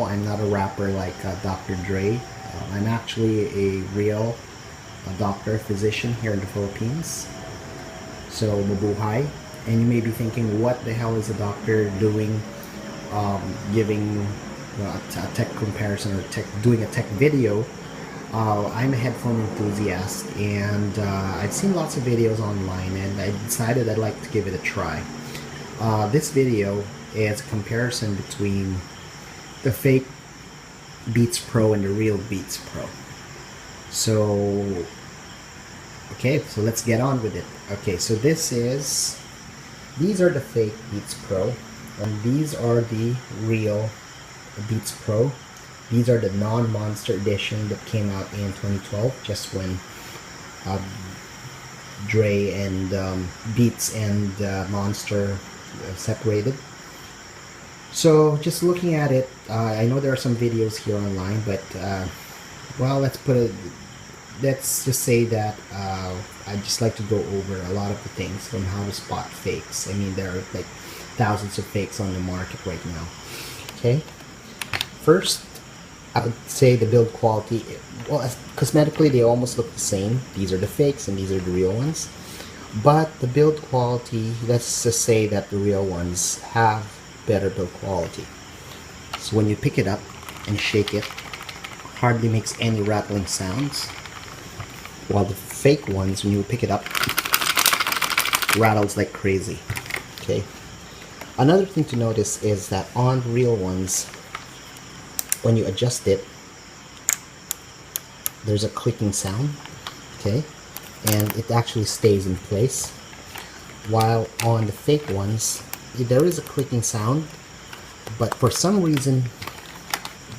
I'm not a rapper like Dr. Dre. I'm actually a real doctor, physician here in the Philippines. So, mabuhay. And you may be thinking, what the hell is a doctor doing giving a tech comparison or doing a tech video? I'm a headphone enthusiast, and I've seen lots of videos online, and I decided I'd like to give it a try. This video is a comparison between the fake Beats Pro and the real Beats Pro. So, okay, so let's get on with it. Okay, so these are the fake Beats Pro, and these are the real Beats Pro. These are the non-monster edition that came out in 2012, just when Dre and Beats and Monster separated. So just looking at it, I know there are some videos here online, but well, let's just say that I'd just like to go over a lot of the things on how to spot fakes. I mean, there are like thousands of fakes on the market right now. Okay, first, I would say the build quality, well, cosmetically they almost look the same. These are the fakes and these are the real ones. But the build quality, let's just say that the real ones have better build quality. So when you pick it up and shake it, hardly makes any rattling sounds. While the fake ones, when you pick it up, rattles like crazy. Okay. Another thing to notice is that on real ones, when you adjust it, there's a clicking sound, okay, and it actually stays in place, while on the fake ones there is a clicking sound, but for some reason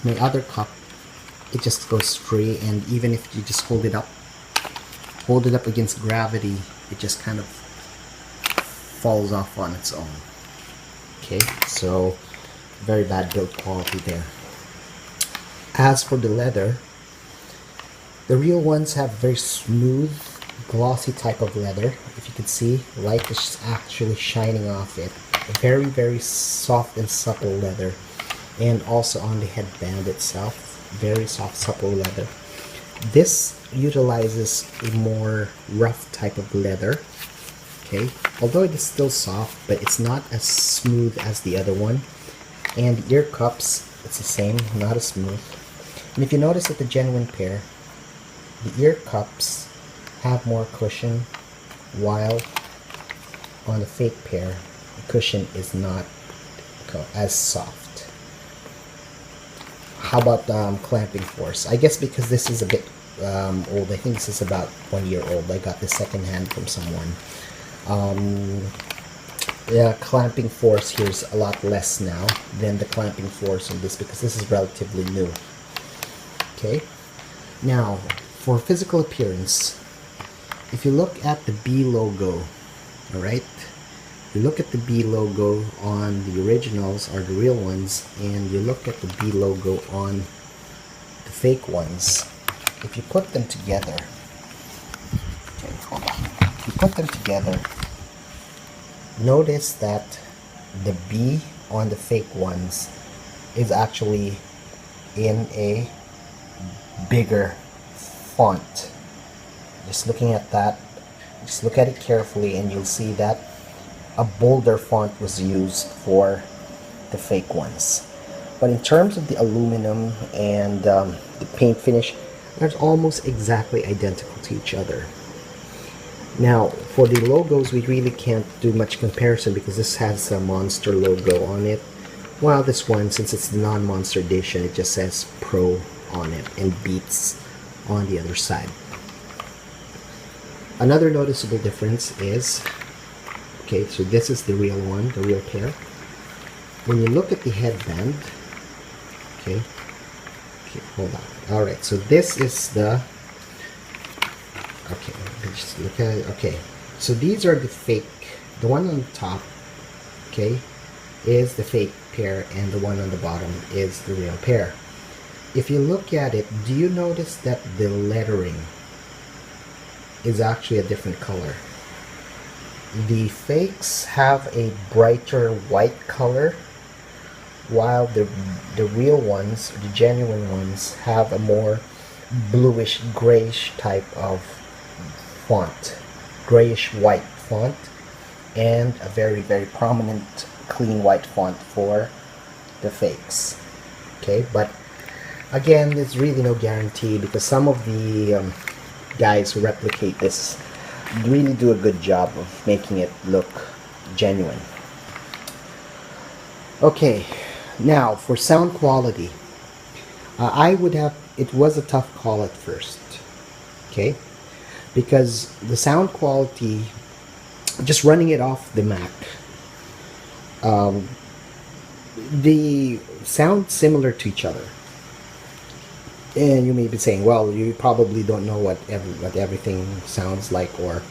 my other cup, it just goes free, and even if you just hold it up against gravity, it just kind of falls off on its own. Okay, so very bad build quality there. As for the leather, the real ones have very smooth, glossy type of leather. If you can see, light is actually shining off it. Very, very soft and supple leather. And also on the headband itself, very soft, supple leather. This utilizes a more rough type of leather. Okay, although it is still soft, but it's not as smooth as the other one. And the ear cups, it's the same, not as smooth. And if you notice that the genuine pair, the ear cups have more cushion, while on the fake pair, the cushion is not as soft. How about clamping force? I guess because this is a bit old, I think this is about 1 year old. I got this secondhand from someone. Yeah, clamping force here is a lot less now than the clamping force on this, because this is relatively new. Okay, now for physical appearance, if you look at the B logo, alright, you look at the B logo on the originals or the real ones, and you look at the B logo on the fake ones, if you put them together, okay, hold on, if you put them together, notice that the B on the fake ones is actually in a bigger font. Just looking at that, just look at it carefully and you'll see that a bolder font was used for the fake ones. But in terms of the aluminum and the paint finish, they're almost exactly identical to each other. Now for the logos, we really can't do much comparison because this has a Monster logo on it, while this one, since it's the non-Monster edition, it just says Pro on it and Beats on the other side. Another noticeable difference is, okay, so this is the real one, the real pair. When you look at the headband, okay, hold on. Alright, so this is the, okay, let's just look at it. Okay, so these are the fake, the one on the top, okay, is the fake pair, and the one on the bottom is the real pair. If you look at it, do you notice that the lettering is actually a different color? The fakes have a brighter white color, while the real ones, the genuine ones, have a more bluish grayish type of font, grayish white font, and a very very prominent clean white font for the fakes. Okay, but again, there's really no guarantee because some of the guys who replicate this really do a good job of making it look genuine. Okay, now for sound quality, it was a tough call at first, okay, because the sound quality, just running it off the Mac, they sound similar to each other. And you may be saying, well, you probably don't know what everything sounds like or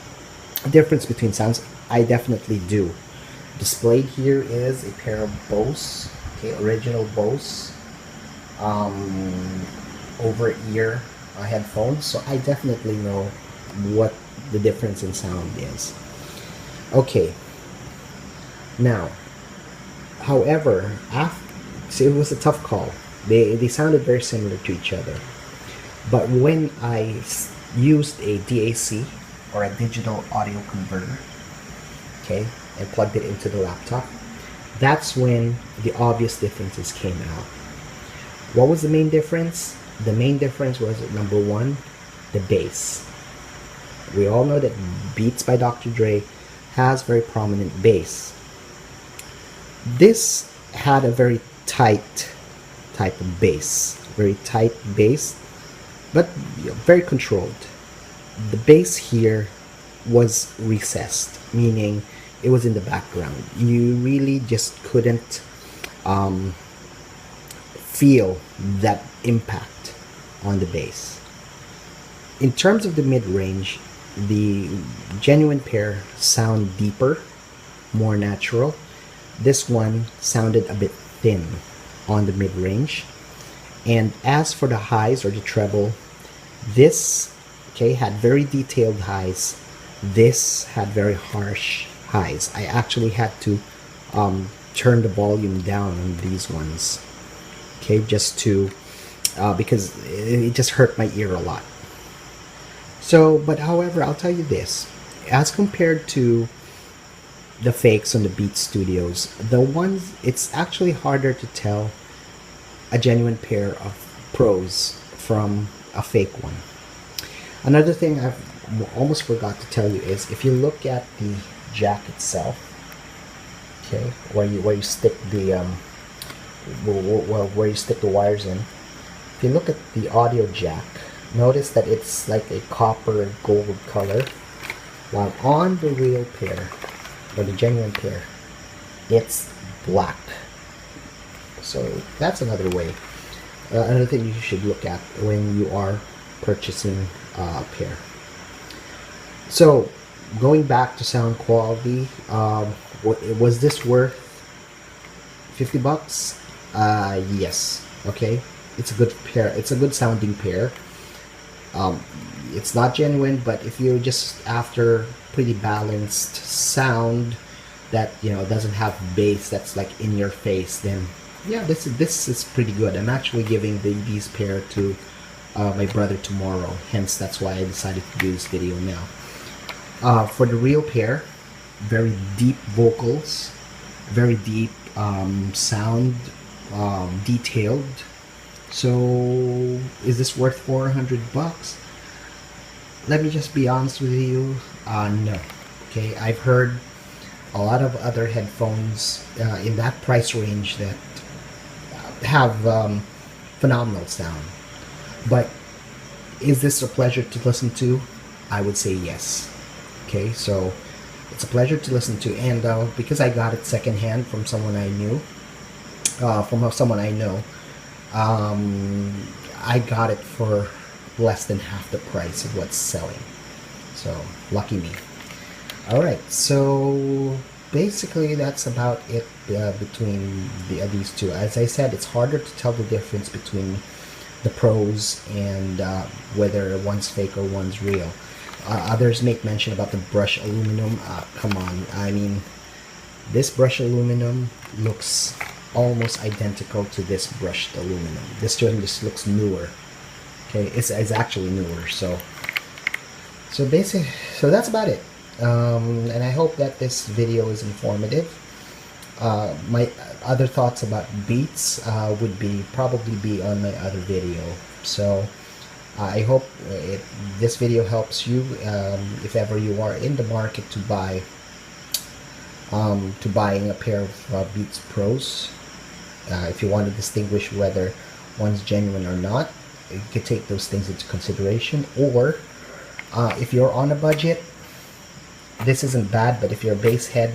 a difference between sounds. I definitely do. Displayed here is a pair of Bose, okay, original Bose over-ear headphones, so I definitely know what the difference in sound is. Okay, now, however, so it was a tough call. They sounded very similar to each other, but when I used a DAC or a digital audio converter, okay, and plugged it into the laptop, that's when the obvious differences came out. What was the main difference? The main difference was, number one, the bass. We all know that Beats by Dr. Dre has very prominent bass. This had a very tight type of bass, very tight bass, but very controlled. The bass here was recessed, meaning it was in the background. You really just couldn't feel that impact on the bass. In terms of the mid-range, the genuine pair sound deeper, more natural. This one sounded a bit thin on the mid-range. And as for the highs or the treble, this, okay, had very detailed highs. This had very harsh highs. I actually had to turn the volume down on these ones, okay, just to because it just hurt my ear a lot. So, but however, I'll tell you this, as compared to the fakes on the Beat Studios, the ones, it's actually harder to tell a genuine pair of pros from a fake one. Another thing I've almost forgot to tell you is, if you look at the jack itself, okay, where you stick the where you stick the wires in, if you look at the audio jack, notice that it's like a copper gold color, while on the real pair or the genuine pair, it's black. So that's another way, another thing you should look at when you are purchasing a pair. So going back to sound quality, was this worth $50? Yes. Okay, it's a good pair. It's a good sounding pair. It's not genuine, but if you're just after pretty balanced sound that, you know, doesn't have bass that's like in your face, then yeah, this is pretty good. I'm actually giving these pair to my brother tomorrow, hence that's why I decided to do this video now. For the real pair, very deep vocals, very deep sound, detailed. So is this worth $400? Let me just be honest with you, no. Okay, I've heard a lot of other headphones in that price range that have phenomenal sound, but is this a pleasure to listen to? I would say yes. Okay, so it's a pleasure to listen to, and because I got it secondhand from someone I knew, I got it for less than half the price of what's selling. So lucky me. All right, so basically that's about it between these two. As I said, it's harder to tell the difference between the pros and whether one's fake or one's real. Others make mention about the brush aluminum. Come on, I mean, this brush aluminum looks almost identical to this brushed aluminum. This one just looks newer. Okay, it's actually newer. So basically, so that's about it. And I hope that this video is informative. My other thoughts about beats would probably be on my other video. So I hope this video helps you if ever you are in the market to buying a pair of Beats Pros. If you want to distinguish whether one's genuine or not, you can take those things into consideration. Or if you're on a budget, this isn't bad, but if you're a bass head,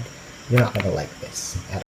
you're not gonna like this.